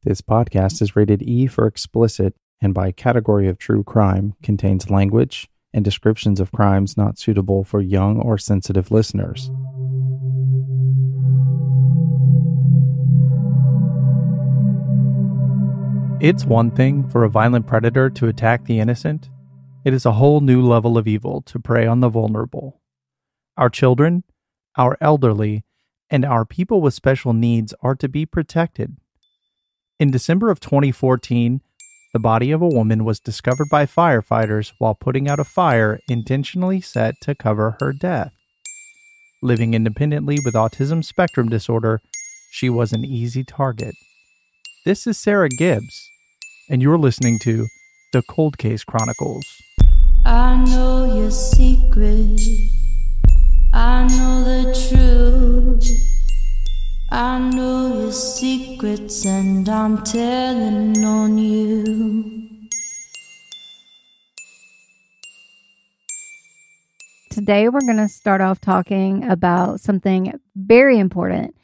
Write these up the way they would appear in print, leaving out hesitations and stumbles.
This podcast is rated E for explicit and by category of true crime contains language and descriptions of crimes not suitable for young or sensitive listeners. It's one thing for a violent predator to attack the innocent. It is a whole new level of evil to prey on the vulnerable. Our children, our elderly, and our people with special needs are to be protected. In December of 2014, the body of a woman was discovered by firefighters while putting out a fire intentionally set to cover her death. Living independently with autism spectrum disorder, she was an easy target. This is Sarah Gibbs, and you're listening to The Cold Case Chronicles. I know your secret. I know the truth. I know your secrets and I'm telling on you. Today we're going to start off talking about something very important,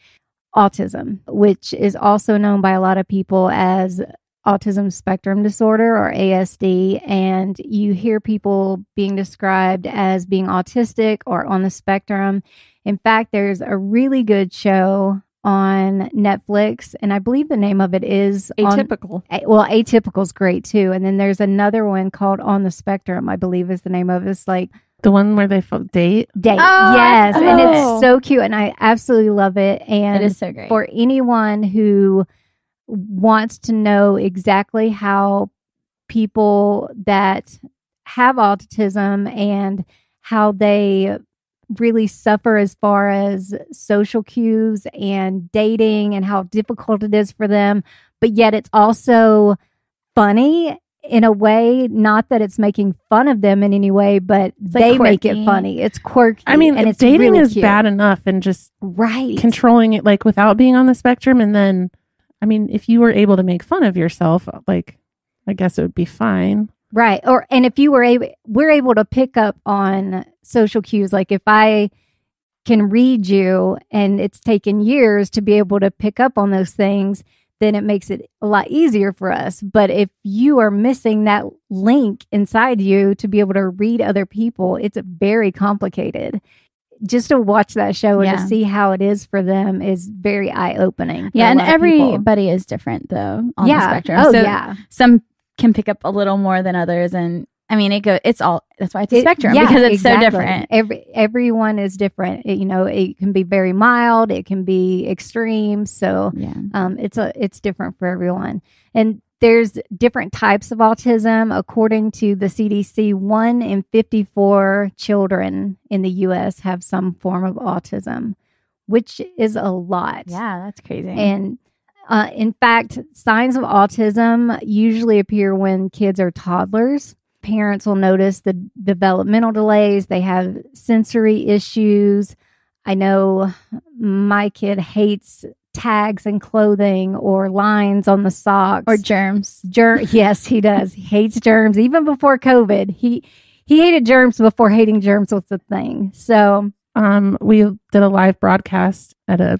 autism, which is also known by a lot of people as autism spectrum disorder or ASD. And you hear people being described as being autistic or on the spectrum. In fact, there's a really good show on Netflix, and I believe the name of it is Atypical. Atypical is great too. And then there's another one called On the Spectrum, I believe is the name of it. It's like The one where they date? Yes. And it's so cute, and I absolutely love it. And it is so great. For anyone who wants to know exactly how people that have autism and how they really suffer as far as social cues and dating and how difficult it is for them, but yet it's also funny in a way, not that it's making fun of them in any way, but they make it funny. It's quirky. I mean, and it's dating really is cute. bad enough and just Right. controlling it like without being on the spectrum. And then, I mean, if you were able to make fun of yourself, like, I guess it would be fine. Right. And if you we're able to pick up on social cues. Like if I can read you and it's taken years to be able to pick up on those things, then it makes it a lot easier for us. But if you are missing that link inside you to be able to read other people, it's very complicated. Just to watch that show and to see how it is for them is very eye-opening. Yeah, and everybody is different, though, on the spectrum. Oh, so yeah. Some can pick up a little more than others, and I mean, that's why it's a spectrum, because it's so different. Everyone is different. It can be very mild. It can be extreme. So it's different for everyone. And there's different types of autism. According to the CDC, 1 in 54 children in the U.S. have some form of autism, which is a lot. Yeah, that's crazy. And in fact, signs of autism usually appear when kids are toddlers. Parents will notice the developmental delays. They have sensory issues. I know my kid hates tags in clothing or lines on the socks. Or germs. Yes, he does. He hates germs. Even before COVID, he hated germs before hating germs was the thing. So we did a live broadcast at a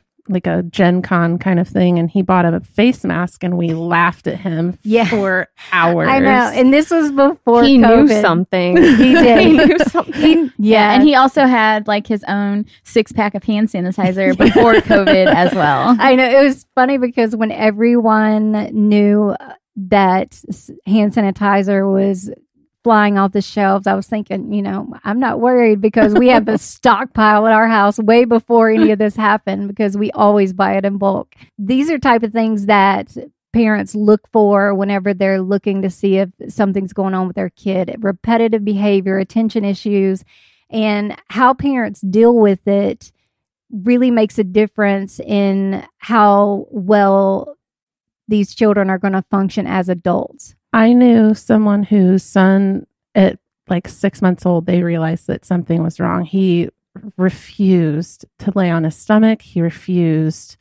Gen Con kind of thing, and he bought a face mask and we laughed at him for hours. I know. And this was before he COVID. knew something. He did. He knew something. Yeah. And he also had like his own 6-pack of hand sanitizer before COVID as well. I know. It was funny because when everyone knew that hand sanitizer was flying off the shelves, I was thinking, I'm not worried because we have a stockpile at our house way before any of this happened because we always buy it in bulk. These are type of things that parents look for whenever they're looking to see if something's going on with their kid. Repetitive behavior, attention issues, and how parents deal with it really makes a difference in how well these children are going to function as adults. I knew someone whose son at like 6 months old, they realized that something was wrong. He refused to lay on his stomach. He refused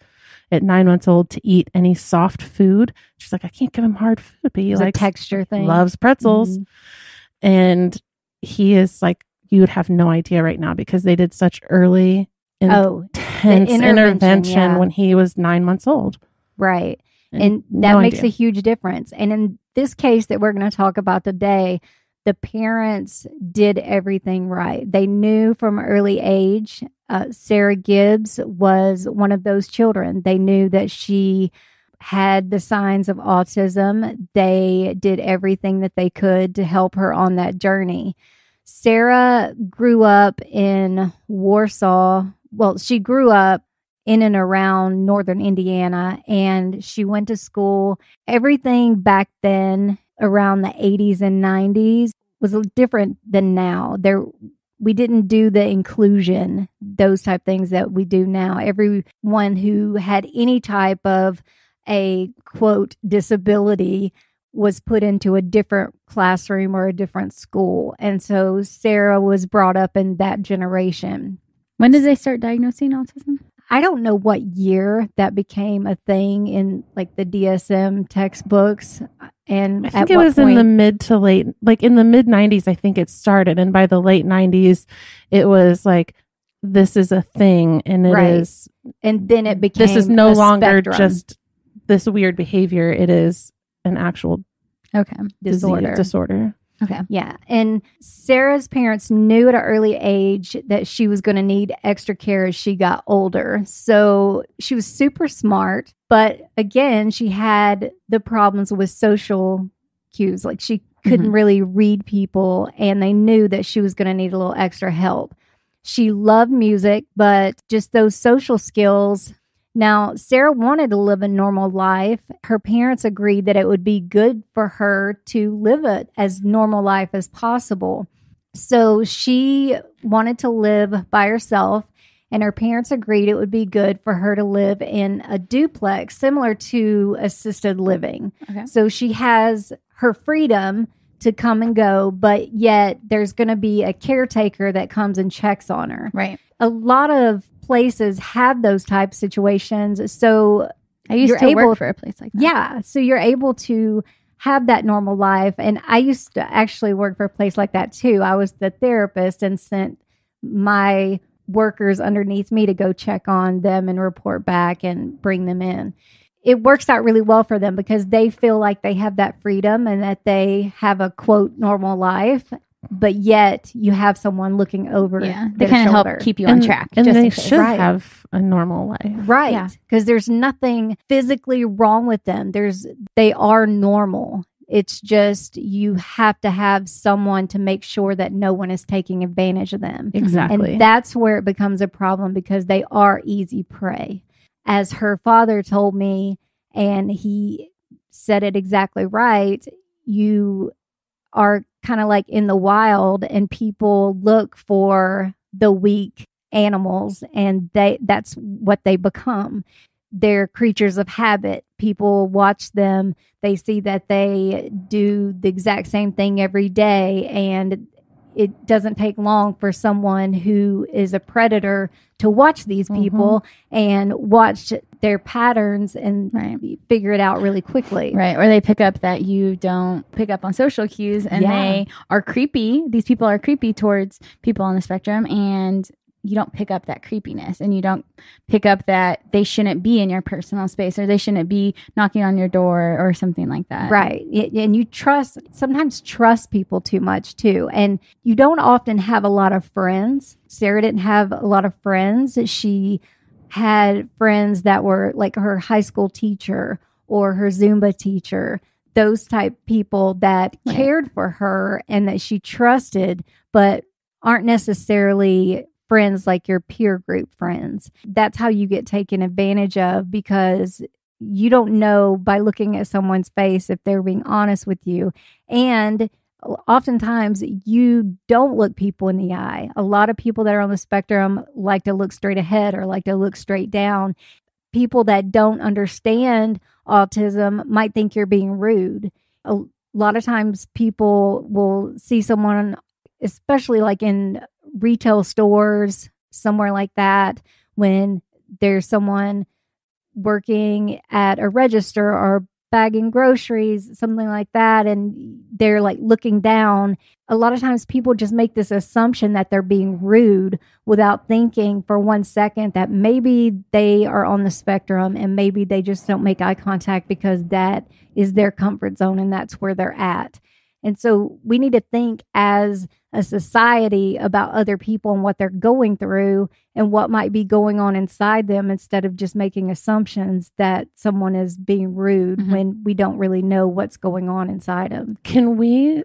at 9 months old to eat any soft food. She's like, I can't give him hard food, but he likes a texture thing. Loves pretzels. Mm-hmm. And he is like, you would have no idea right now because they did such early intense intervention when he was 9 months old. Right. And that makes a huge difference. And in this case that we're going to talk about today, the parents did everything right. They knew from an early age. Sarah Gibbs was one of those children. They knew that she had the signs of autism. They did everything that they could to help her on that journey. Sarah grew up in Warsaw. Well, she grew up in and around northern Indiana, and she went to school. Everything back then around the 80s and 90s was different than now. We didn't do the inclusion, those type things that we do now. Everyone who had any type of a quote disability was put into a different classroom or a different school. And so Sarah was brought up in that generation. When did they start diagnosing autism? I don't know what year that became a thing in like the DSM textbooks. And I think it was in the mid to late, like in the mid 90s, I think it started. And by the late 90s, it was like, this is a thing. And it is. And then it became this is no longer spectrum. Just this weird behavior. It is an actual disorder. Okay. Yeah. And Sarah's parents knew at an early age that she was going to need extra care as she got older. So she was super smart. But again, she had the problems with social cues. Like she couldn't really read people, and they knew that she was going to need a little extra help. She loved music, but just those social skills. Now, Sarah wanted to live a normal life. Her parents agreed that it would be good for her to live as normal life as possible. So she wanted to live by herself, and her parents agreed it would be good for her to live in a duplex similar to assisted living. Okay. So she has her freedom to come and go, but yet there's going to be a caretaker that comes and checks on her. Right. A lot of places have those type situations. So I used to work for a place like that. Yeah. So you're able to have that normal life. And I used to actually work for a place like that too. I was the therapist and sent my workers underneath me to go check on them and report back and bring them in. It works out really well for them because they feel like they have that freedom and that they have a quote normal life. But yet you have someone looking over they kind of help keep you on track. And they should have a normal life. Right. Because there's nothing physically wrong with them. They are normal. It's just you have to have someone to make sure that no one is taking advantage of them. Exactly. And that's where it becomes a problem because they are easy prey. As her father told me, and he said it exactly right, you are kind of like in the wild and people look for the weak animals and that's what they become. They're creatures of habit. People watch them. They see that they do the exact same thing every day, and it doesn't take long for someone who is a predator to watch these people and watch their patterns and figure it out really quickly. Right. Or they pick up that you don't pick up on social cues and they are creepy. These people are creepy towards people on the spectrum, and you don't pick up that creepiness, and you don't pick up that they shouldn't be in your personal space or they shouldn't be knocking on your door or something like that. Right. And you sometimes trust people too much too. And you don't often have a lot of friends. Sarah didn't have a lot of friends. She had friends that were like her high school teacher or her Zumba teacher, those type people that cared for her and that she trusted, but aren't necessarily friends like your peer group friends. That's how you get taken advantage of because you don't know by looking at someone's face if they're being honest with you. And oftentimes you don't look people in the eye. A lot of people that are on the spectrum like to look straight ahead or like to look straight down. People that don't understand autism might think you're being rude. A lot of times people will see someone, especially like in retail stores, somewhere like that, when there's someone working at a register or bagging groceries, something like that, and they're like looking down. A lot of times people just make this assumption that they're being rude without thinking for 1 second that maybe they are on the spectrum and maybe they just don't make eye contact because that is their comfort zone and that's where they're at. And so we need to think as a society about other people and what they're going through and what might be going on inside them instead of just making assumptions that someone is being rude when we don't really know what's going on inside them. Can we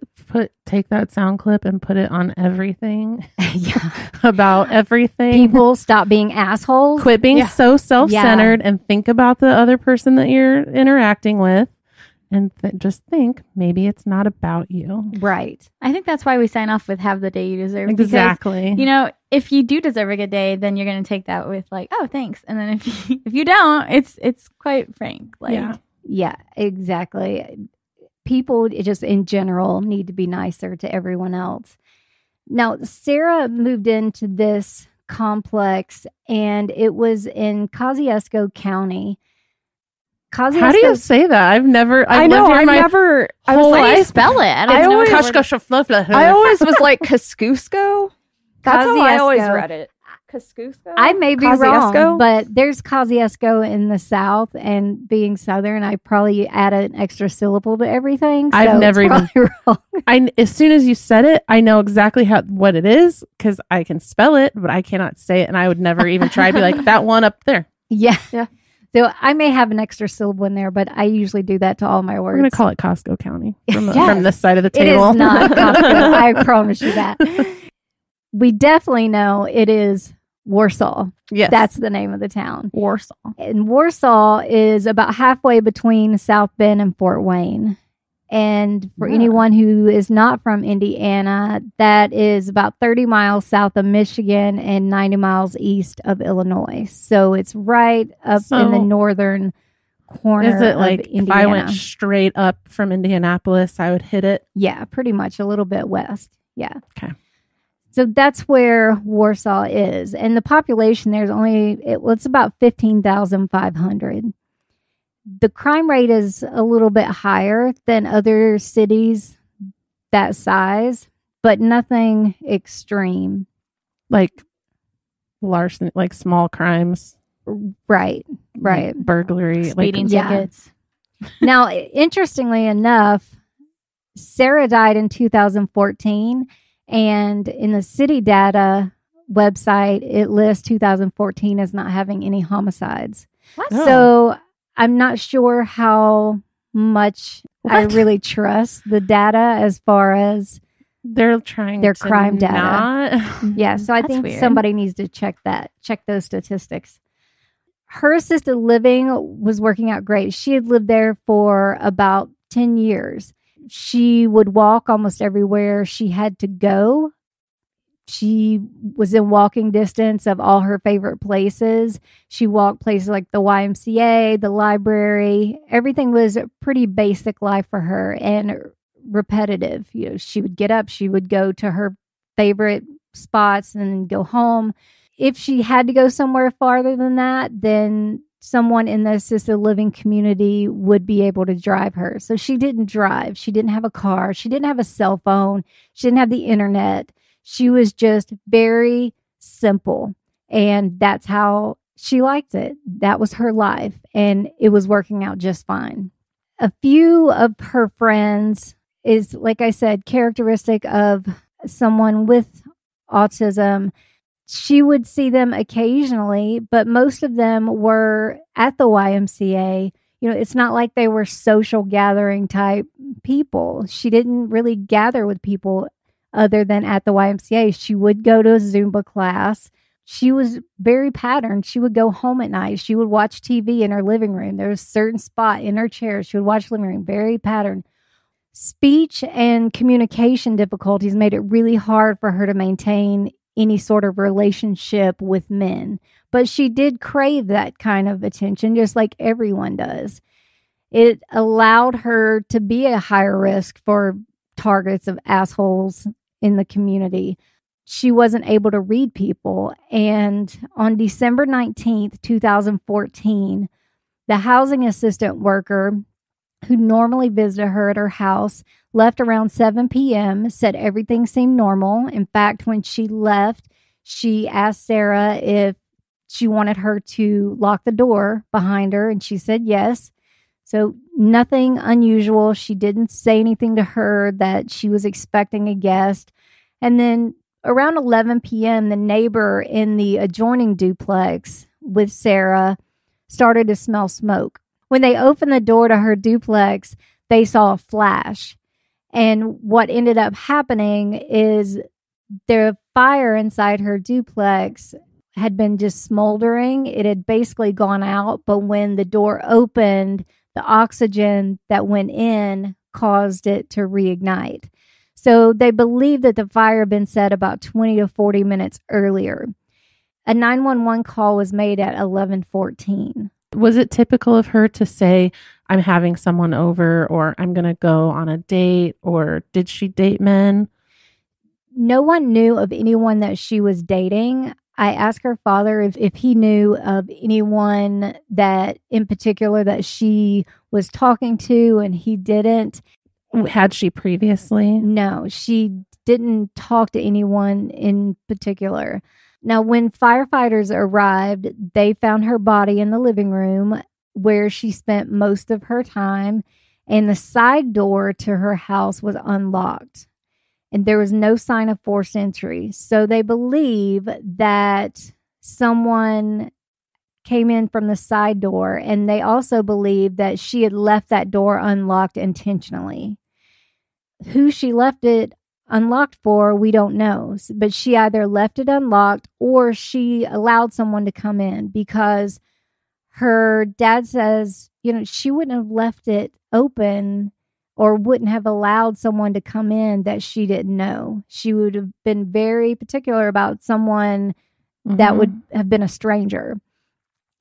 take that sound clip and put it on everything? About everything. People stop being assholes. Quit being so self-centered and think about the other person that you're interacting with. And just think, maybe it's not about you. Right. I think that's why we sign off with "Have the day you deserve." Exactly. Because, if you do deserve a good day, then you're going to take that with like, "Oh, thanks." And then if you don't, it's quite frank. Like, yeah, exactly. People just in general need to be nicer to everyone else. Now, Sarah moved into this complex, and it was in Kosciuszko County. How do you say that? I've never. I was how do you spell it? I always was like Kosciuszko. That's how I always read it. Kosciuszko. I may be wrong, but there's Kosciuszko in the South, and being Southern, I probably add an extra syllable to everything. So I've never even. Wrong. As soon as you said it, I know exactly what it is because I can spell it, but I cannot say it, and I would never even try to be like that one up there. Yeah. So I may have an extra syllable in there, but I usually do that to all my words. We're going to call it Costco County from this side of the table. It is not Costco. I promise you that. We definitely know it is Warsaw. Yes. That's the name of the town. Warsaw. And Warsaw is about halfway between South Bend and Fort Wayne. And for anyone who is not from Indiana, that is about 30 miles south of Michigan and 90 miles east of Illinois. So it's right up in the northern corner. Is it like of Indiana. If I went straight up from Indianapolis, I would hit it? Yeah, pretty much a little bit west. Yeah. Okay. So that's where Warsaw is. And the population there is it's about 15,500. The crime rate is a little bit higher than other cities that size, but nothing extreme. Like larceny, like small crimes. Right. Like burglary. Speeding tickets. Now, interestingly enough, Sarah died in 2014, and in the city data website, it lists 2014 as not having any homicides. What? So I'm not sure how much I really trust the data as far as they're trying their to crime data. Not. Yeah, so I That's think weird. somebody needs to check those statistics. Her assisted living was working out great. She had lived there for about 10 years. She would walk almost everywhere she had to go. She was in walking distance of all her favorite places. She walked places like the YMCA, the library. Everything was a pretty basic life for her and repetitive. She would get up, she would go to her favorite spots and go home. If she had to go somewhere farther than that, then someone in the assisted living community would be able to drive her. So she didn't drive. She didn't have a car. She didn't have a cell phone. She didn't have the internet. She was just very simple, and that's how she liked it. That was her life, and it was working out just fine. A few of her friends is, like I said, characteristic of someone with autism. She would see them occasionally, but most of them were at the YMCA. It's not like they were social gathering type people. She didn't really gather with people other than at the YMCA. She would go to a Zumba class. She was very patterned. She would go home at night. She would watch TV in her living room. There was a certain spot in her chair. She would watch living room. Very patterned. Speech and communication difficulties made it really hard for her to maintain any sort of relationship with men. But she did crave that kind of attention, just like everyone does. It allowed her to be a higher risk for targets of assholes in the community. She wasn't able to read people. And on December 19th, 2014, the housing assistant worker who normally visited her at her house, left around 7 p.m., said everything seemed normal. In fact, when she left, she asked Sarah if she wanted her to lock the door behind her, and she said yes. So nothing unusual. She didn't say anything to her that she was expecting a guest. And then around 11 p.m., the neighbor in the adjoining duplex with Sarah started to smell smoke. When they opened the door to her duplex, they saw a flash. And what ended up happening is the fire inside her duplex had been just smoldering. It had basically gone out, but when the door opened, the oxygen that went in caused it to reignite. So they believe that the fire had been set about 20 to 40 minutes earlier. A 911 call was made at 11:14. Was it typical of her to say, I'm having someone over, or I'm going to go on a date, or did she date men? No one knew of anyone that she was dating. I asked her father if he knew of anyone that in particular that she was talking to, and he didn't. Had she previously? No, she didn't talk to anyone in particular. Now, when firefighters arrived, they found her body in the living room where she spent most of her time, and the side door to her house was unlocked, and there was no sign of forced entry. So they believe that someone came in from the side door, and they also believe that she had left that door unlocked intentionally. Who she left it unlocked for, we don't know, but she either left it unlocked or she allowed someone to come in, because her dad says, she wouldn't have left it open or wouldn't have allowed someone to come in that she didn't know. She would have been very particular about someone that would have been a stranger.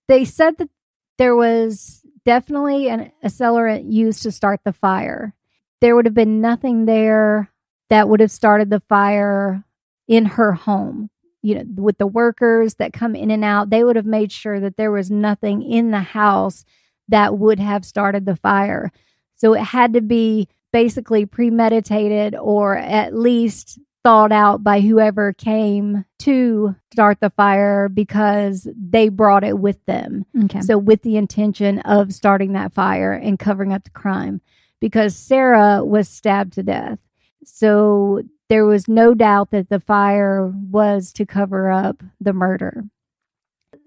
They said that there was definitely an accelerant used to start the fire. There would have been nothing there that would have started the fire in her home. With the workers that come in and out, they would have made sure that there was nothing in the house that would have started the fire. So it had to be basically premeditated, or at least thought out by whoever came to start the fire, because they brought it with them. Okay. So with the intention of starting that fire and covering up the crime, because Sarah was stabbed to death. So there was no doubt that the fire was to cover up the murder.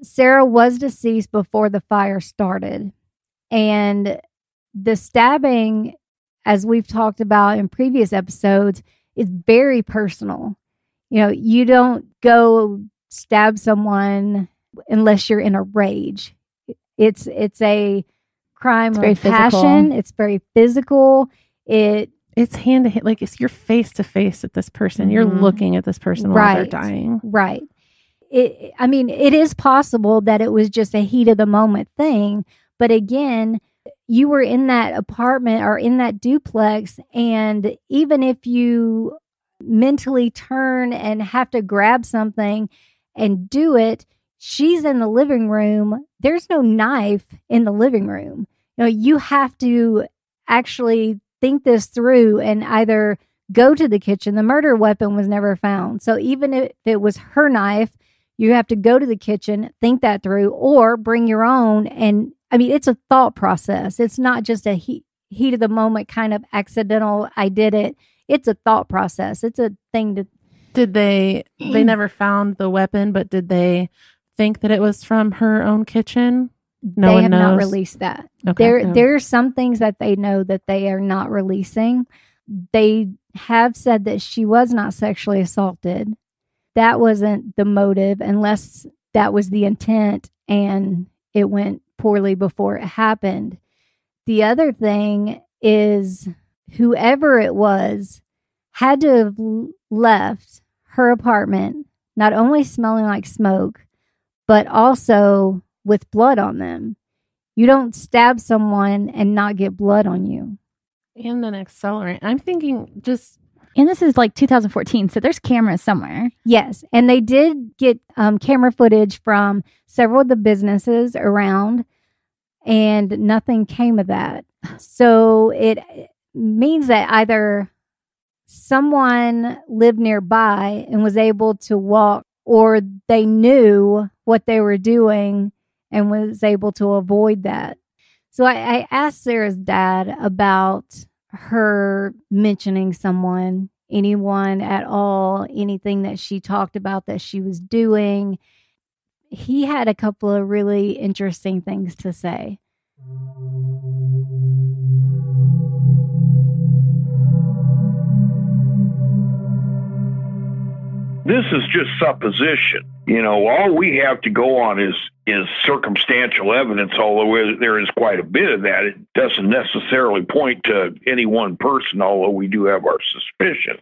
Sarah was deceased before the fire started. And the stabbing, as we've talked about in previous episodes, is very personal. You don't go stab someone unless you're in a rage. It's a crime of passion. It's very physical. It's hand to hand, like you're face to face with this person. You're looking at this person while they're dying. Right. It is possible that it was just a heat of the moment thing. But again, you were in that apartment or in that duplex, and even if you mentally turn and have to grab something and do it, she's in the living room. There's no knife in the living room. You have to actually think this through and either go to the kitchen. The murder weapon was never found. So even if it was her knife, you have to go to the kitchen, think that through, or bring your own. And it's a thought process. It's not just a heat of the moment kind of accidental, I did it. It's a thought process. It's a thing to... Did they never found the weapon, but did they think that it was from her own kitchen? They have not released that. Okay. There are some things that they know that they are not releasing. They have said that she was not sexually assaulted. That wasn't the motive, unless that was the intent and it went poorly before it happened. The other thing is, whoever it was had to have left her apartment not only smelling like smoke, but also with blood on them. You don't stab someone and not get blood on you. And an accelerant. I'm thinking and this is like 2014, so there's cameras somewhere. Yes, and they did get camera footage from several of the businesses around, and nothing came of that. So it means that either someone lived nearby and was able to walk, or they knew what they were doing and was able to avoid that. So I asked Sarah's dad about her mentioning someone, anyone at all, anything that she talked about that she was doing. He had a couple of really interesting things to say. This is just supposition. All we have to go on is circumstantial evidence, although there is quite a bit of that. It doesn't necessarily point to any one person, although we do have our suspicions.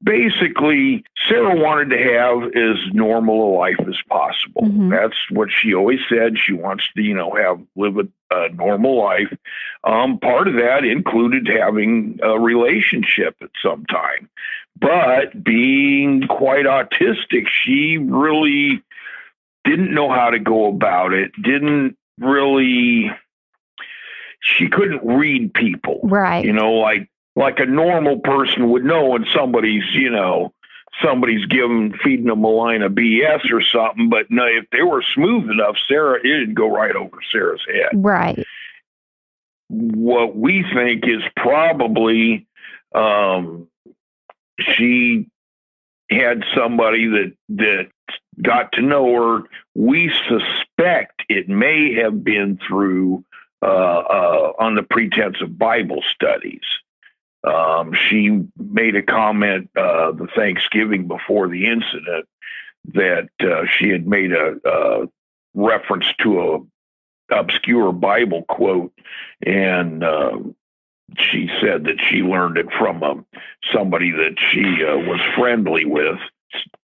Basically, Sarah wanted to have as normal a life as possible. Mm-hmm. That's what she always said. She wants to, live a normal life. Part of that included having a relationship at some time. But being quite autistic, she really didn't know how to go about it. She couldn't read people. Right. Like a normal person would know when somebody's feeding them a line of BS or something. But no, if they were smooth enough, it'd go right over Sarah's head. Right. What we think is probably she had somebody that got to know her. We suspect it may have been through on the pretense of Bible studies. She made a comment the Thanksgiving before the incident that she had made a reference to a obscure Bible quote, and she said that she learned it from somebody that she was friendly with.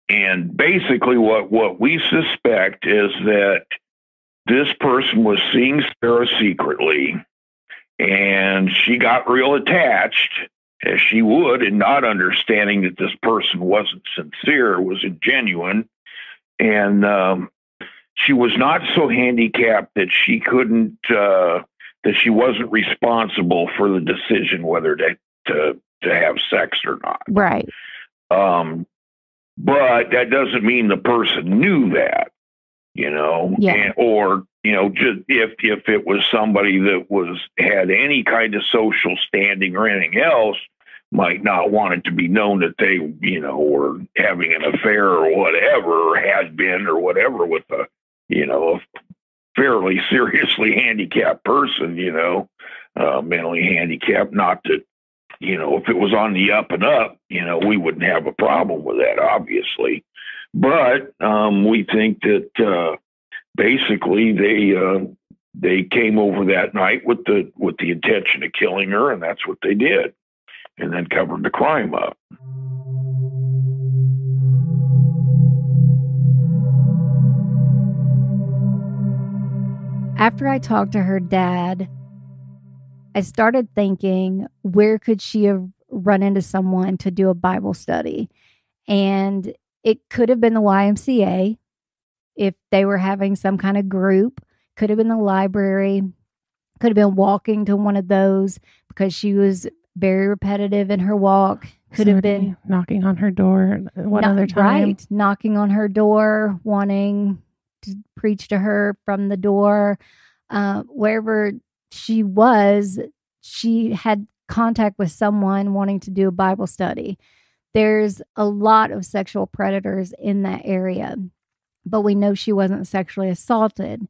And basically what we suspect is that this person was seeing Sarah secretly, and she got real attached, as she would, and not understanding that this person wasn't sincere, wasn't genuine. And she was not so handicapped that she couldn't, that she wasn't responsible for the decision whether to have sex or not. Right. But that doesn't mean the person knew that, Yeah. Or just if it was somebody that had any kind of social standing or anything else, might not want it to be known that they, were having an affair or whatever, or had been or whatever with a fairly seriously handicapped person, mentally handicapped. Not that, if it was on the up and up, we wouldn't have a problem with that, obviously. But we think that basically they came over that night with the intention of killing her, and that's what they did, and then covered the crime up. After I talked to her dad, I started thinking, where could she have run into someone to do a Bible study? And it could have been the YMCA if they were having some kind of group. Could have been the library. Could have been walking to one of those because she was very repetitive in her walk. Could have been knocking on her door other time. Right. Knocking on her door, wanting to preach to her from the door. Wherever she was, she had contact with someone wanting to do a Bible study. There's a lot of sexual predators in that area, but we know she wasn't sexually assaulted.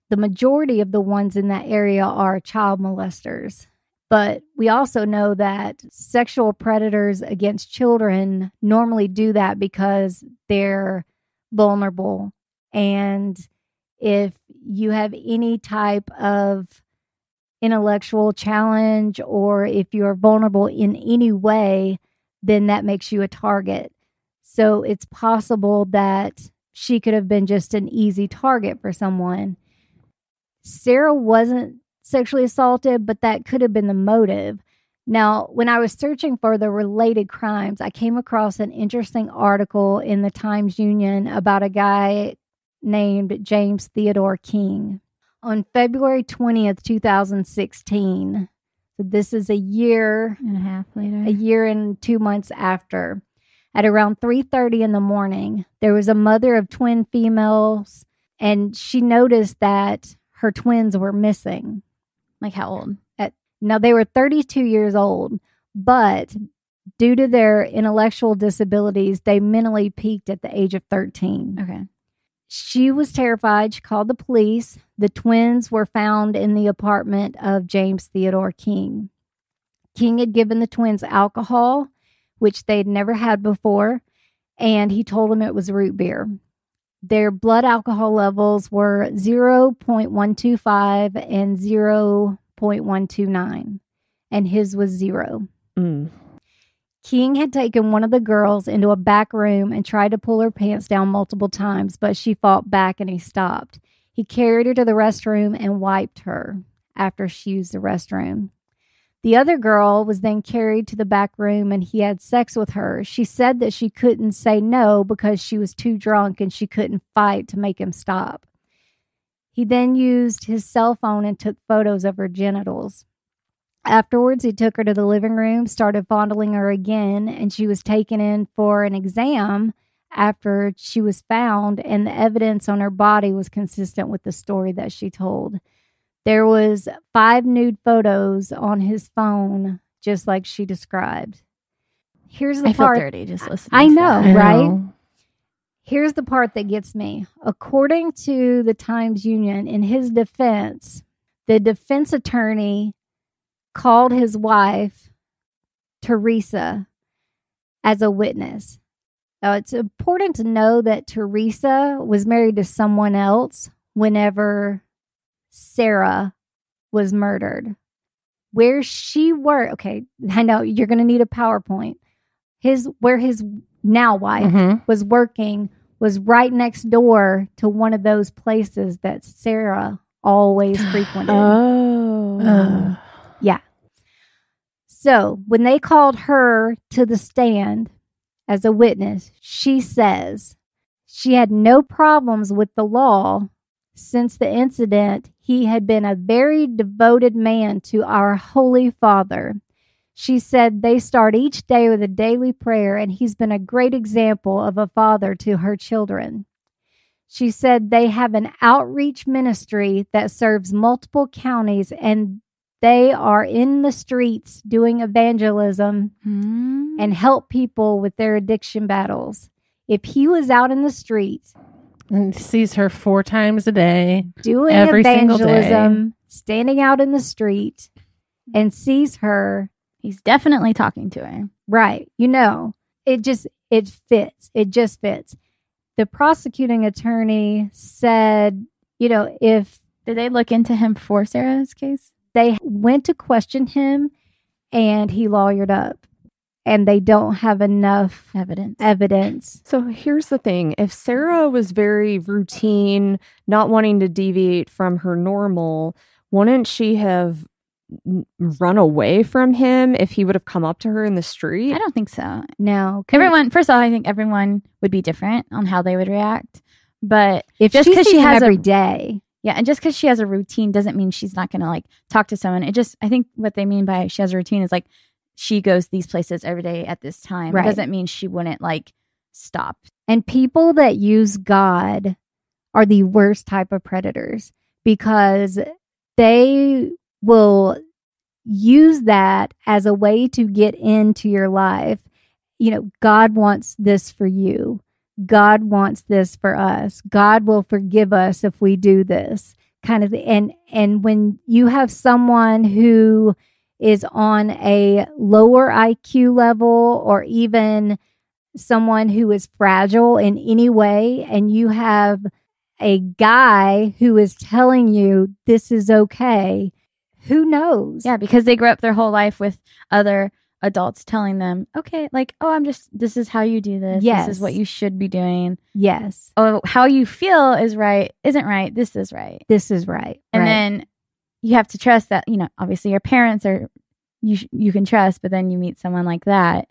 The majority of the ones in that area are child molesters, but we also know that sexual predators against children normally do that because they're vulnerable. And if you have any type of intellectual challenge, or if you're vulnerable in any way, then that makes you a target. So it's possible that she could have been just an easy target for someone. Sarah wasn't sexually assaulted, but that could have been the motive. Now, when I was searching for the related crimes, I came across an interesting article in the Times-Union about a guy named James Theodore King. On February 20th, 2016, So this is a year and a half later. A year and 2 months after. At around 3:30 in the morning, there was a mother of twin females, and she noticed that her twins were missing. Like how old? Now, they were 32 years old, but due to their intellectual disabilities, they mentally peaked at the age of 13. Okay. She was terrified. She called the police. The twins were found in the apartment of James Theodore King. King had given the twins alcohol, which they'd never had before, and he told them it was root beer. Their blood alcohol levels were 0.125 and 0.129, and his was 0. King had taken one of the girls into a back room and tried to pull her pants down multiple times, but she fought back and he stopped. He carried her to the restroom and wiped her after she used the restroom. The other girl was then carried to the back room and he had sex with her. She said that she couldn't say no because she was too drunk and she couldn't fight to make him stop. He then used his cell phone and took photos of her genitals. Afterwards, he took her to the living room, started fondling her again, and she was taken in for an exam after she was found, and the evidence on her body was consistent with the story that she told. There was 5 nude photos on his phone, just like she described. Here's the part. I feel dirty just listening. I know, to that. right? Here's the part that gets me. According to the Times-Union, in his defense, the defense attorney called his wife, Teresa, as a witness. Now, it's important to know that Teresa was married to someone else whenever Sarah was murdered. Where she worked, okay, I know you're going to need a PowerPoint. Where his now wife was working was right next door to one of those places that Sarah always frequented. Yeah. So when they called her to the stand as a witness, she says she had no problems with the law. Since the incident, he had been a very devoted man to our Holy Father. She said they start each day with a daily prayer, and he's been a great example of a father to her children. She said they have an outreach ministry that serves multiple counties, and they are in the streets doing evangelism and help people with their addiction battles. If he was out in the streets and sees her 4 times a day, doing every evangelism, standing out in the street, and sees her, he's definitely talking to her. Right. You know, it fits. It just fits. The prosecuting attorney said, you know, if... Did they look into him for Sarah's case? They went to question him and he lawyered up. And they don't have enough evidence. So here's the thing. If Sarah was very routine, not wanting to deviate from her normal, wouldn't she have run away from him if he would have come up to her in the street? I don't think so. No. First of all, I think everyone would be different on how they would react. But if just because she has every day. Yeah, and just because she has a routine doesn't mean she's not going to like talk to someone. I think what they mean by she has a routine is like she goes these places every day at this time. Right. It doesn't mean she wouldn't like stop. And people that use God are the worst type of predators because they will use that as a way to get into your life. You know, God wants this for you. God wants this for us. God will forgive us if we do this kind of. And when you have someone who is on a lower IQ level or even someone who is fragile in any way, and you have a guy who is telling you this is okay, who knows? Yeah, because they grew up their whole life with other adults telling them, okay, like, oh, this is how you do this. Yes. This is what you should be doing. Yes. Oh, how you feel isn't right. This is right. This is right. And then you have to trust that, you know, obviously your parents are, you can trust, but then you meet someone like that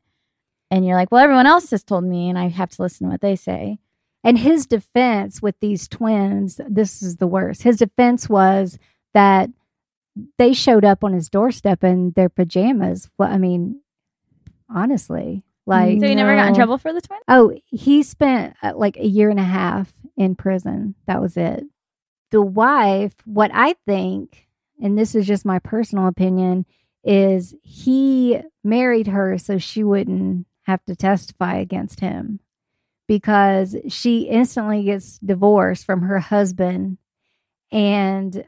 and you're like, well, everyone else has told me and I have to listen to what they say. And his defense with these twins, this is the worst. His defense was that they showed up on his doorstep in their pajamas. Well, I mean, honestly, like, So you never got in No. trouble for the twin? oh, he spent like a year and a half in prison. That was it. The wife, what I think, and this is just my personal opinion, is he married her so she wouldn't have to testify against him, because she instantly gets divorced from her husband, and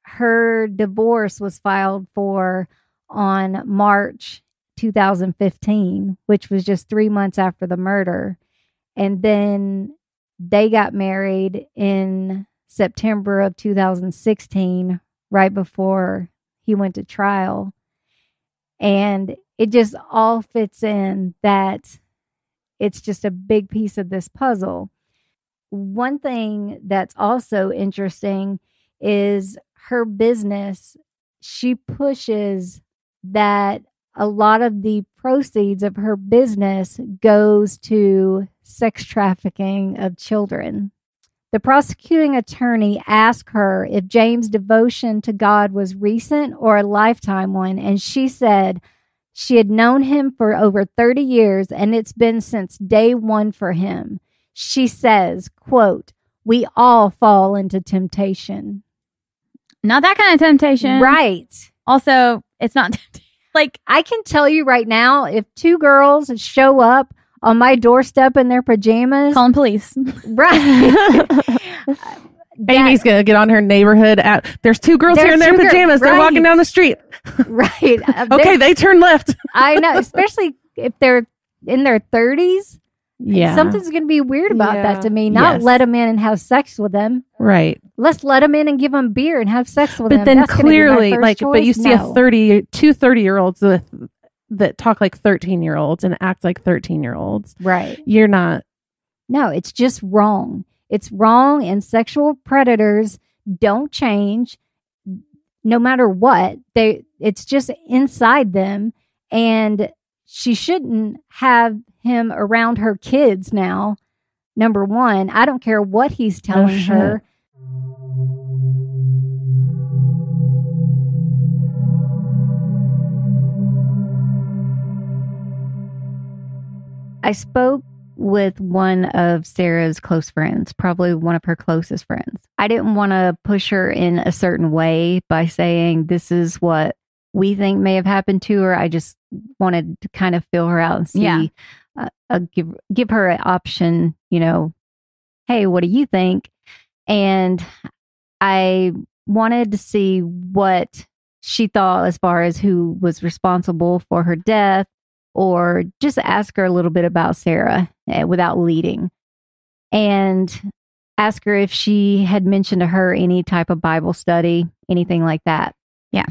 her divorce was filed for on March 2015, which was just 3 months after the murder. And then they got married in September of 2016, right before he went to trial. And it just all fits in that it's just a big piece of this puzzle. One thing that's also interesting is her business. She pushes that a lot of the proceeds of her business goes to sex trafficking of children. The prosecuting attorney asked her if James' devotion to God was recent or a lifetime one, and she said she had known him for over 30 years, and it's been since day one for him. She says, quote, "We all fall into temptation." Not that kind of temptation. Right. Also, it's not like, I can tell you right now, if two girls show up on my doorstep in their pajamas, calling police. right? Amy's going to get on her neighborhood there's two girls here in their pajamas. They're walking down the street. Right. Okay, they turn left. I know, especially if they're in their 30s. Yeah. Something's going to be weird about Yeah. that to me. Not Yes. let them in and have sex with them. Right. Let's let them in and give them beer and have sex with them. But then That's gonna be my clearly, first like, but you choice? see No. two 30-year-olds that talk like 13-year-olds and act like 13-year-olds. Right. You're not. No, it's just wrong. It's wrong, and sexual predators don't change no matter what. It's just inside them, and she shouldn't have him around her kids now. Number one, I don't care what he's telling shit. her. I spoke with one of Sarah's close friends, probably one of her closest friends. I didn't want to push her in a certain way by saying this is what we think may have happened to her. I just wanted to kind of feel her out and see, Yeah. give her an option, hey, what do you think? And I wanted to see what she thought as far as who was responsible for her death, or just ask her a little bit about Sarah without leading, and ask her if she had mentioned to her any type of Bible study, anything like that. Yeah.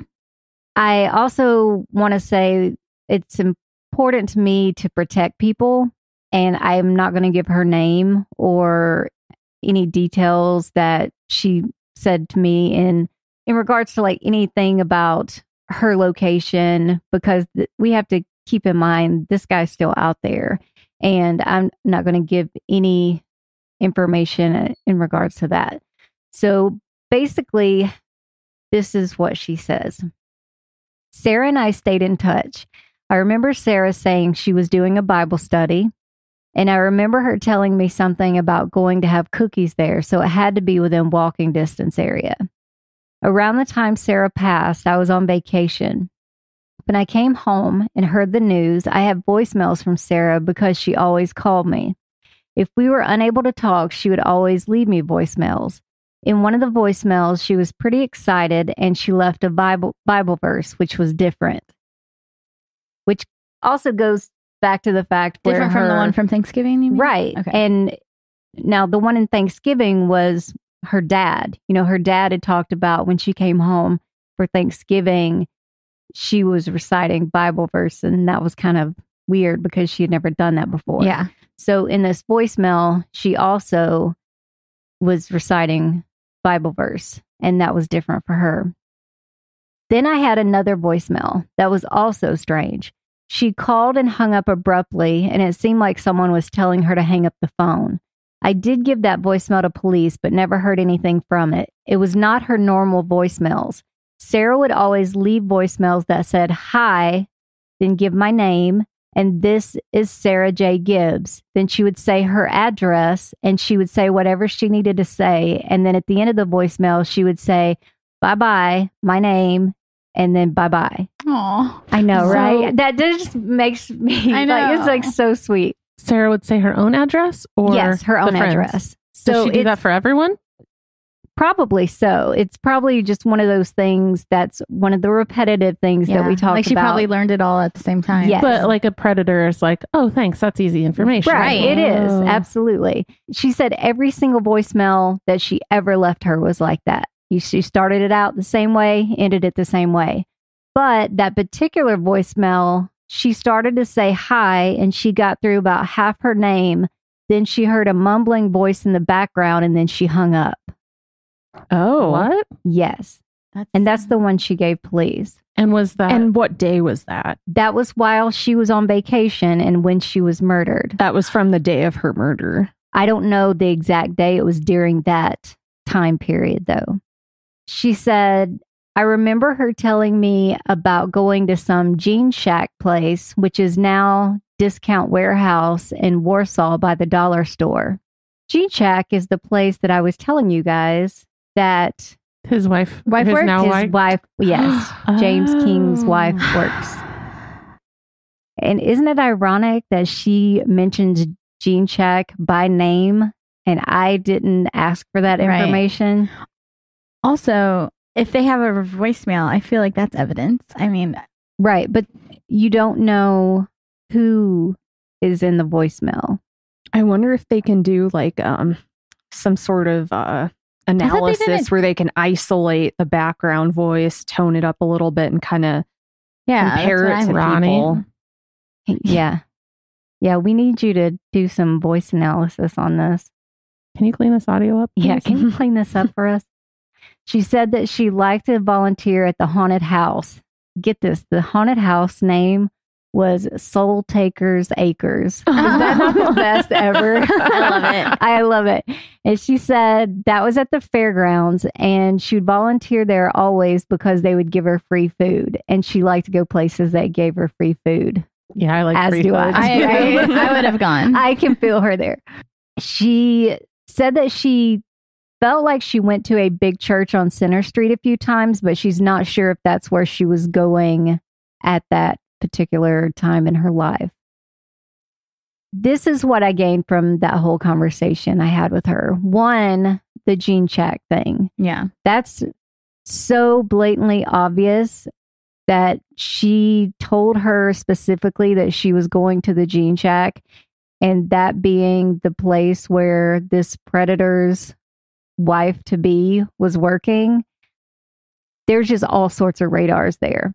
I also want to say it's important to me to protect people, and I'm not going to give her name or any details that she said to me in regards to like anything about her location, because we have to keep in mind this guy's still out there, and I'm not going to give any information in regards to that. So basically, this is what she says. Sarah and I stayed in touch. I remember Sarah saying she was doing a Bible study, and I remember her telling me something about going to have cookies there, so it had to be within walking distance area. Around the time Sarah passed, I was on vacation. When I came home and heard the news, I had voicemails from Sarah because she always called me. If we were unable to talk, she would always leave me voicemails. In one of the voicemails, she was pretty excited, and she left a Bible verse, which was different. Which also goes back to the fact where Different from the one from Thanksgiving, you mean? Right. Okay. And now the one in Thanksgiving was her dad. Her dad had talked about when she came home for Thanksgiving, she was reciting Bible verse, and that was kind of weird because she had never done that before. Yeah. So in this voicemail, she also was reciting Bible verse, and that was different for her. Then I had another voicemail that was also strange. She called and hung up abruptly, and it seemed like someone was telling her to hang up the phone. I did give that voicemail to police, but never heard anything from it. It was not her normal voicemails. Sarah would always leave voicemails that said, "Hi," then give my name, and "This is Sarah J. Gibbs." Then she would say her address, and she would say whatever she needed to say. And then at the end of the voicemail, she would say, "Bye-bye, my name," and then bye-bye. Aw. I know, So- right? That just makes me, I know. like, it's like so sweet. Sarah would say her own address or Yes, her the own friends? address. Does she do it's that for everyone? probably so. It's probably just one of those things that's one of the repetitive things that we talk like she about. probably learned it all at the same time. Yes. But like a predator is like, oh, thanks. That's easy information. Right. It is. Oh. Absolutely. She said every single voicemail that she ever left her was like that. She started it out the same way, ended it the same way. But that particular voicemail, she started to say hi and she got through about half her name. Then she heard a mumbling voice in the background and then she hung up. Oh. What? Yes. And that's the one she gave police. And was that? And what day was that? That was while she was on vacation and when she was murdered. That was from the day of her murder. I don't know the exact day. It was during that time period, though. She said, "I remember her telling me about going to some Jean Shack place, which is now Discount Warehouse in Warsaw by the dollar store. Jean Shack is the place that I was telling you guys that his wife Wife his worked? now his wife? wife, yes, James King's wife Oh. works. And isn't it ironic that she mentions Jean Shack by name and I didn't ask for that Right. information?" Also, if they have a voicemail, I feel like that's evidence. I mean, Right, but you don't know who is in the voicemail. I wonder if they can do like some sort of analysis didn't- where they can isolate the background voice, tone it up a little bit, and kind of yeah, compare it that's to what I mean. people. Yeah. Yeah, we need you to do some voice analysis on this. Can you clean this audio up? Yeah, please? can you clean this up for us? She said that she liked to volunteer at the haunted house. Get this, the haunted house name was Soul Takers Acres. Is that not the best ever? I love it. I love it. And she said that was at the fairgrounds and she would volunteer there always because they would give her free food. And she liked to go places that gave her free food. Yeah, I like As free do I. food. I agree. I would have gone. I can feel her there. She said that she felt like she went to a big church on Center Street a few times, but she's not sure if that's where she was going at that particular time in her life. This is what I gained from that whole conversation I had with her. One, the Jean Shack thing. Yeah. That's so blatantly obvious that she told her specifically that she was going to the Jean Shack, and that being the place where this predator's wife to be was working. There's just all sorts of radars there.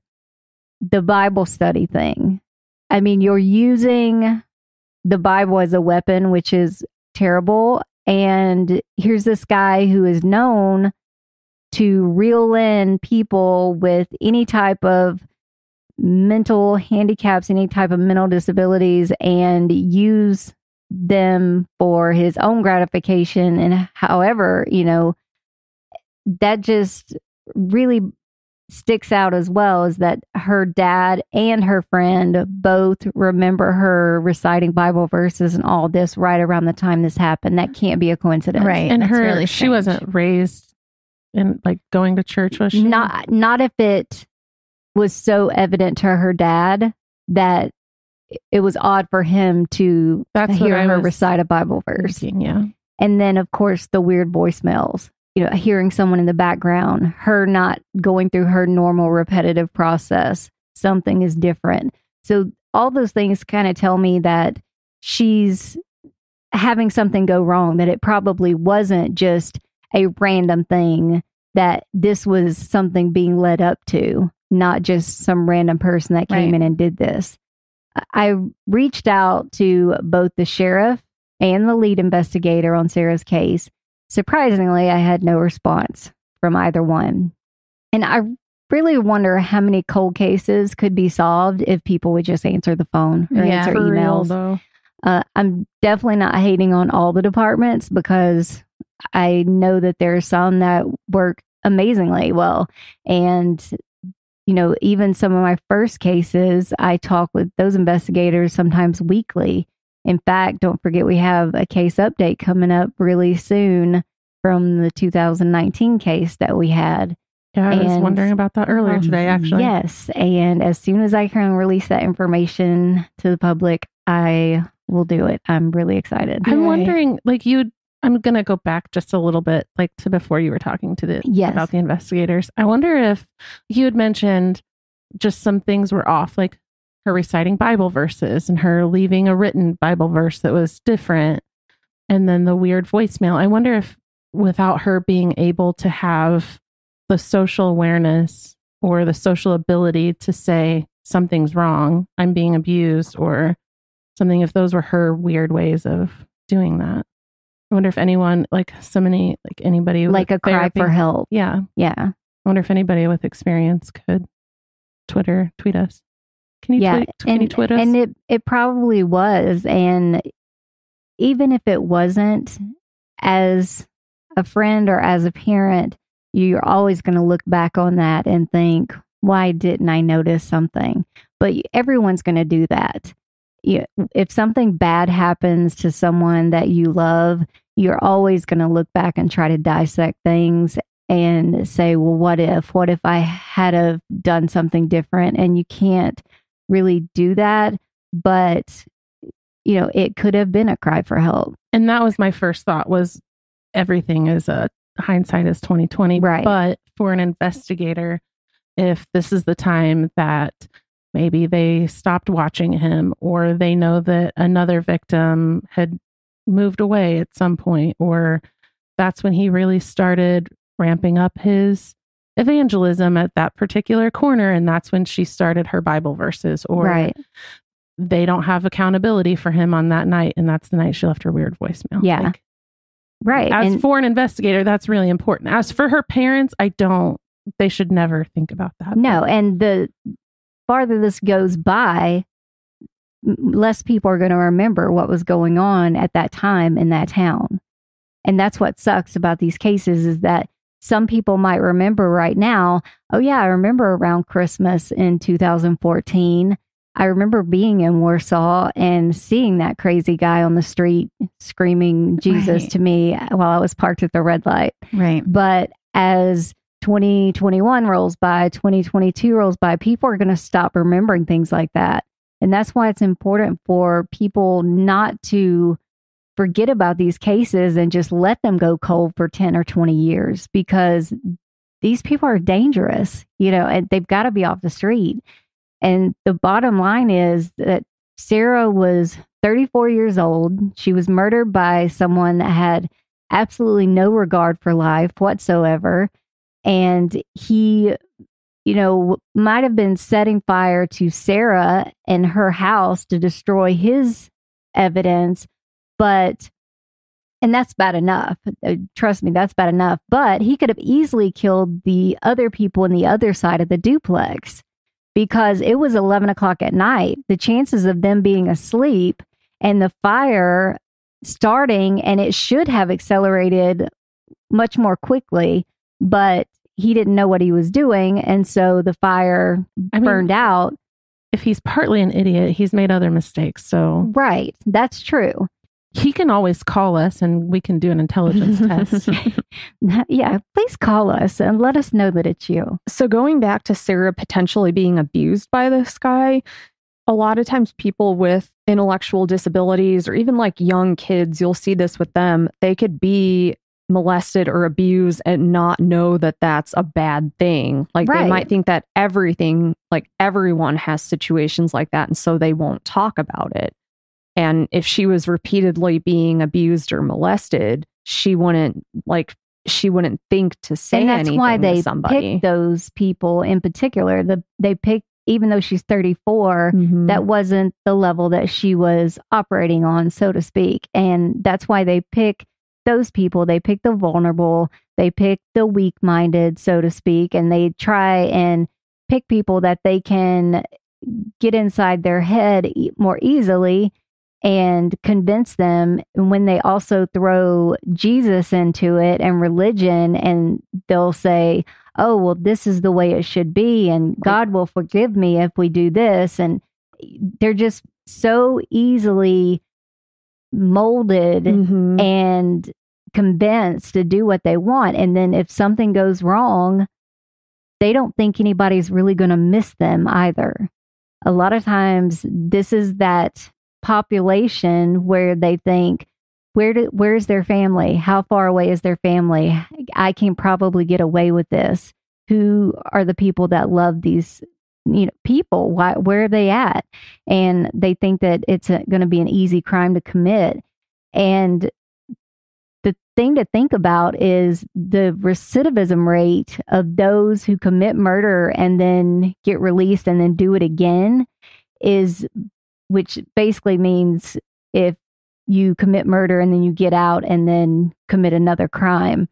The Bible study thing. I mean, you're using the Bible as a weapon, which is terrible. And here's this guy who is known to reel in people with any type of mental handicaps, any type of mental disabilities, and use them for his own gratification. And however, that just really sticks out as well, is that her dad and her friend both remember her reciting Bible verses and all this right around the time this happened. That can't be a coincidence. Right. And That's her, really she strange. wasn't raised in like going to church, was she? Not if it was so evident to her dad that it was odd for him to That's what hear I her was recite a Bible verse. thinking, yeah. And then, of course, the weird voicemails, hearing someone in the background, her not going through her normal repetitive process. Something is different. So all those things kind of tell me that she's having something go wrong, that it probably wasn't just a random thing, that this was something being led up to, not just some random person that came Right. in and did this. I reached out to both the sheriff and the lead investigator on Sarah's case. Surprisingly, I had no response from either one. And I really wonder how many cold cases could be solved if people would just answer the phone or Yeah, answer For real, emails. though. I'm definitely not hating on all the departments, because I know that there are some that work amazingly well. And, even some of my first cases, I talk with those investigators sometimes weekly. In fact, don't forget we have a case update coming up really soon from the 2019 case that we had. Yeah, I was wondering about that earlier today, actually. Yes. And as soon as I can release that information to the public, I will do it. I'm really excited. I'm wondering, I'm going to go back just a little bit, to before you were talking to about the investigators. I wonder if you had mentioned just some things were off, like her reciting Bible verses and her leaving a written Bible verse that was different. And then the weird voicemail. I wonder if without her being able to have the social awareness or the social ability to say something's wrong, I'm being abused or something, if those were her weird ways of doing that. I wonder if anyone, anybody like a cry for help. Yeah. Yeah. I wonder if anybody with experience could tweet us. Can you tweet us? And it probably was. And even if it wasn't, as a friend or as a parent, you're always going to look back on that and think, why didn't I notice something? But everyone's going to do that. If something bad happens to someone that you love, you're always going to look back and try to dissect things and say, well, what if I had have done something different? And you can't really do that. But, it could have been a cry for help. And that was my first thought, was everything is hindsight is 2020. Right. But for an investigator, if this is the time that maybe they stopped watching him, or they know that another victim had moved away at some point, or that's when he really started ramping up his evangelism at that particular corner, and that's when she started her Bible verses, or they don't have accountability for him on that night, and that's the night she left her weird voicemail. Yeah. Right. As for an investigator, that's really important. As for her parents, they should never think about that. No, and the farther this goes by, less people are going to remember what was going on at that time in that town. And that's what sucks about these cases, is that some people might remember right now, oh yeah, I remember around Christmas in 2014, I remember being in Warsaw and seeing that crazy guy on the street screaming Jesus to me while I was parked at the red light. Right. But as 2021 rolls by, 2022 rolls by, people are going to stop remembering things like that. And that's why it's important for people not to forget about these cases and just let them go cold for 10 or 20 years, because these people are dangerous, and they've got to be off the street. And the bottom line is that Sarah was 34 years old. She was murdered by someone that had absolutely no regard for life whatsoever. And he, might have been setting fire to Sarah and her house to destroy his evidence. And that's bad enough. Trust me, that's bad enough. But he could have easily killed the other people in the other side of the duplex, because it was 11 o'clock at night. The chances of them being asleep and the fire starting, and it should have accelerated much more quickly, but he didn't know what he was doing. And so the fire burned out. If he's partly an idiot, he's made other mistakes. So right. That's true. He can always call us and we can do an intelligence test. Yeah, please call us and let us know that it's you. So going back to Sarah potentially being abused by this guy, a lot of times people with intellectual disabilities, or even young kids, you'll see this with them. They could be molested or abused and not know that that's a bad thing. They might think that everyone has situations like that, and so they won't talk about it. And if she was repeatedly being abused or molested, she wouldn't think to say anything to somebody. And that's why they pick those people in particular. They pick, even though she's 34, that wasn't the level that she was operating on, so to speak. And that's why they pick those people. They pick the vulnerable, they pick the weak-minded, so to speak, and they try and pick people that they can get inside their head more easily and convince them. And when they also throw Jesus into it and religion, and they'll say, oh, well, this is the way it should be, and God will forgive me if we do this. And they're just so easily molded and convinced to do what they want. And then if something goes wrong, they don't think anybody's really going to miss them either. A lot of times, this is that population where they think, where's their family? How far away is their family? I can probably get away with this. Who are the people that love these people? Where are they at? And they think that it's going to be an easy crime to commit. And the thing to think about is the recidivism rate of those who commit murder and then get released and then do it again which basically means if you commit murder and then you get out and then commit another crime,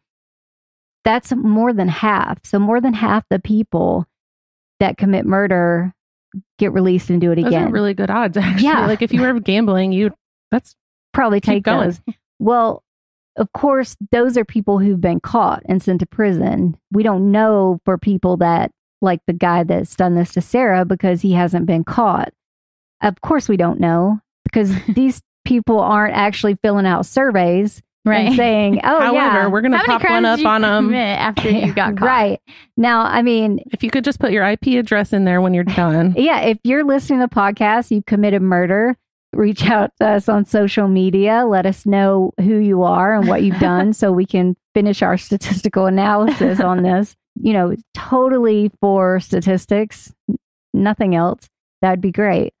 that's more than half. So more than half the people that commit murder get released and do it again. Those are really good odds, actually. Yeah. Like if you were gambling, that's probably take going. those. Well, of course, those are people who've been caught and sent to prison. We don't know for people that, like the guy that's done this to Sarah, because he hasn't been caught. Of course, we don't know, because these people aren't actually filling out surveys and saying, oh, however, we're going to pop one up on them after you got caught. Right. Now, I mean, if you could just put your IP address in there when you're done. Yeah. If you're listening to the podcast, you've committed murder, reach out to us on social media. Let us know who you are and what you've done so we can finish our statistical analysis on this. Totally for statistics, nothing else. That'd be great.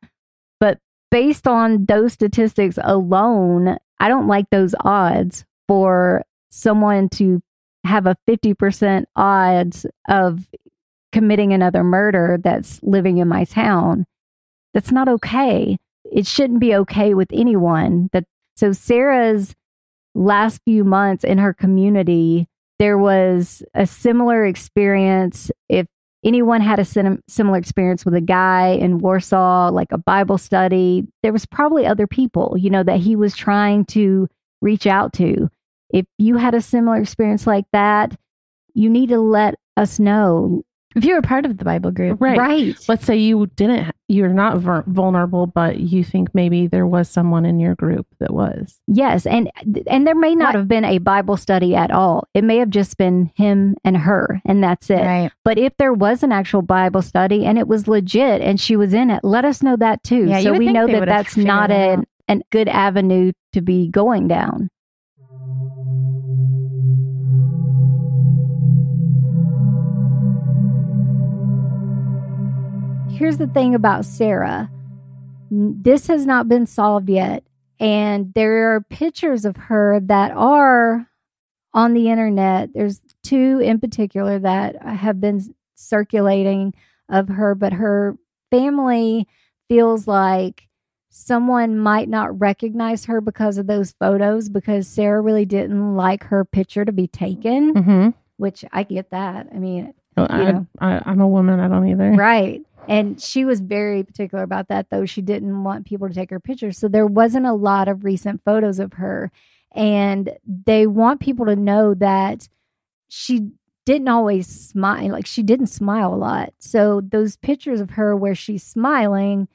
But based on those statistics alone, I don't like those odds for someone to have a 50% odds of committing another murder that's living in my town. That's not okay. It shouldn't be okay with anyone. So Sarah's last few months in her community, there was a similar experience. If anyone had a similar experience with a guy in Warsaw, like a Bible study, there was probably other people, that he was trying to reach out to. If you had a similar experience like that, you need to let us know. If you were part of the Bible group. Right. Let's say you're not vulnerable, but you think maybe there was someone in your group that was. Yes. And there may not have been a Bible study at all. It may have just been him and her, and that's it. Right. But if there was an actual Bible study and it was legit and she was in it, let us know that too. Yeah, so we know that that's not a good avenue to be going down. Here's the thing about Sarah. This has not been solved yet. And there are pictures of her that are on the internet. There's two in particular that have been circulating of her, but her family feels like someone might not recognize her because of those photos, because Sarah really didn't like her picture to be taken, which I get that. I mean, I'm a woman. I don't either. Right. And she was very particular about that, though. She didn't want people to take her pictures. So there wasn't a lot of recent photos of her. And they want people to know that she didn't always smile. Like, she didn't smile a lot. So those pictures of her where she's smiling,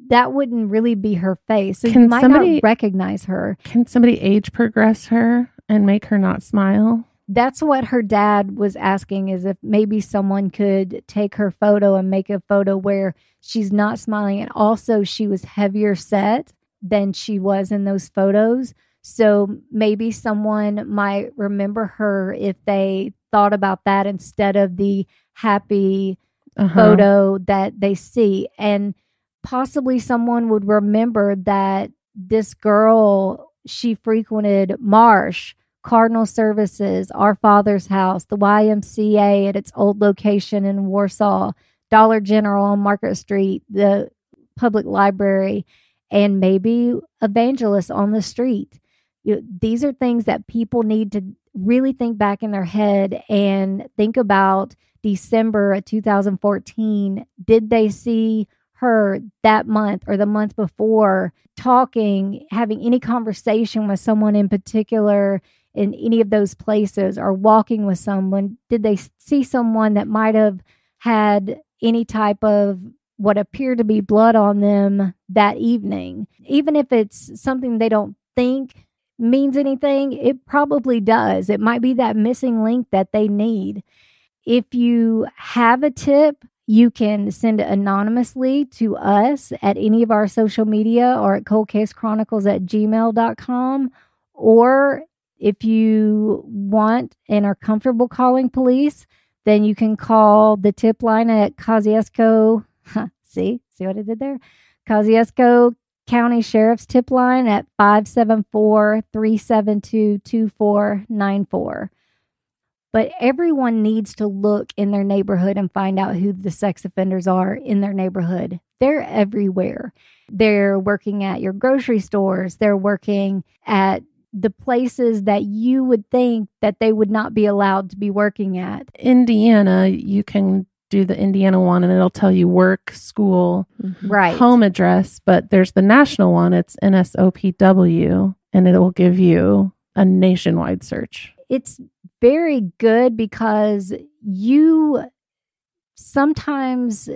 that wouldn't really be her face. So you might not recognize her. Can somebody age progress her and make her not smile? That's what her dad was asking, is if maybe someone could take her photo and make a photo where she's not smiling. And also she was heavier set than she was in those photos. So maybe someone might remember her if they thought about that instead of the happy photo that they see. And possibly someone would remember that this girl, she frequented Marsh, Cardinal Services, Our Father's House, the YMCA at its old location in Warsaw, Dollar General on Market Street, the public library, and maybe evangelists on the street. These are things that people need to really think back in their head and think about. December of 2014, did they see her that month or the month before, talking, having any conversation with someone in particular in any of those places, or walking with someone? Did they see someone that might have had any type of what appeared to be blood on them that evening? Even if it's something they don't think means anything, it probably does. It might be that missing link that they need. If you have a tip, you can send it anonymously to us at any of our social media or at coldcasechronicles@gmail.com. Or if you want and are comfortable calling police, then you can call the tip line at Kosciuszko. See what I did there? Kosciuszko County Sheriff's tip line at 574-372-2494. But everyone needs to look in their neighborhood and find out who the sex offenders are in their neighborhood. They're everywhere. They're working at your grocery stores. They're working at the places that you would think that they would not be allowed to be working at. Indiana, you can do the Indiana one and it'll tell you work, school, right, home address. But there's the national one. It's NSOPW, and it will give you a nationwide search. It's very good because you sometimes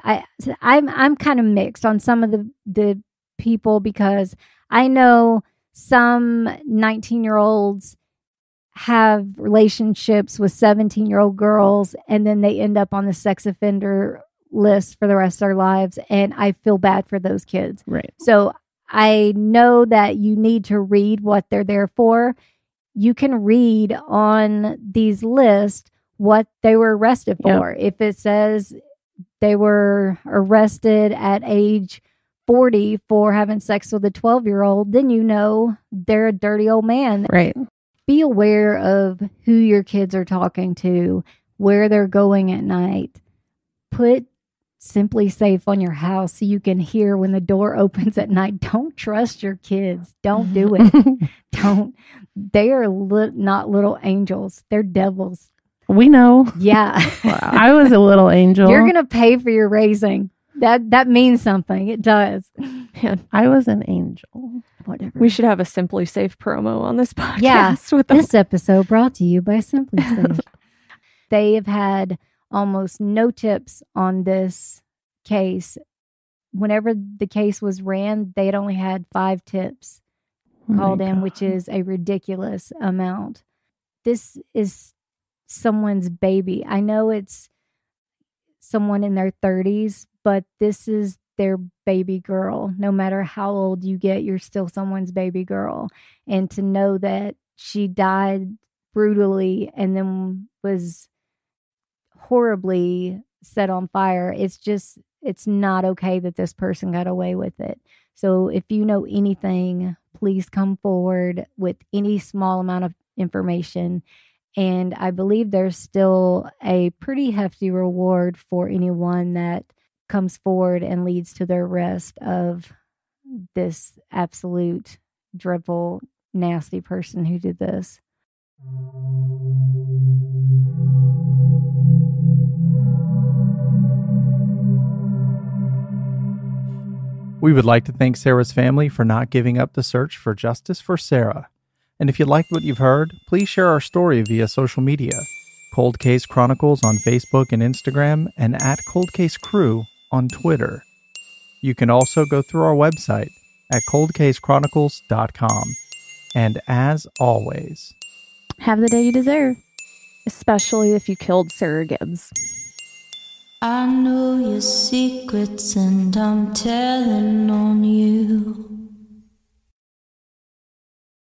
I'm kind of mixed on some of the people, because I know some 19-year-olds have relationships with 17-year-old girls, and then they end up on the sex offender list for the rest of their lives. And I feel bad for those kids. Right. So I know that you need to read what they're there for. You can read on these lists what they were arrested for. Yep. If it says they were arrested at age 40 for having sex with a 12-year-old, then you know they're a dirty old man. Right. Be aware of who your kids are talking to, where they're going at night. Put Simply Safe on your house so you can hear when the door opens at night. Don't trust your kids. Don't do it. Don't. They are not little angels. They're devils. We know. Yeah. Wow. I was a little angel. You're going to pay for your raising. That means something. It does. Man, I was an angel. Whatever. We should have a Simply Safe promo on this podcast. Yeah. With this episode brought to you by Simply Safe. They have had almost no tips on this case. Whenever the case was ran, they had only had 5 tips called in, which is a ridiculous amount. This is someone's baby. I know it's someone in their 30s, but this is their baby girl. No matter how old you get, you're still someone's baby girl. And to know that she died brutally and then was horribly set on fire, it's not okay that this person got away with it. So if you know anything, please come forward with any small amount of information. And I believe there's still a pretty hefty reward for anyone that comes forward and leads to the arrest of this absolute dreadful, nasty person who did this. We would like to thank Sarah's family for not giving up the search for justice for Sarah. And if you liked what you've heard, please share our story via social media. Cold Case Chronicles on Facebook and Instagram, and at Cold Case Crew on Twitter. You can also go through our website at coldcasechronicles.com. And as always, have the day you deserve. Especially if you killed Sarah Gibbs. I know your secrets and I'm telling on you.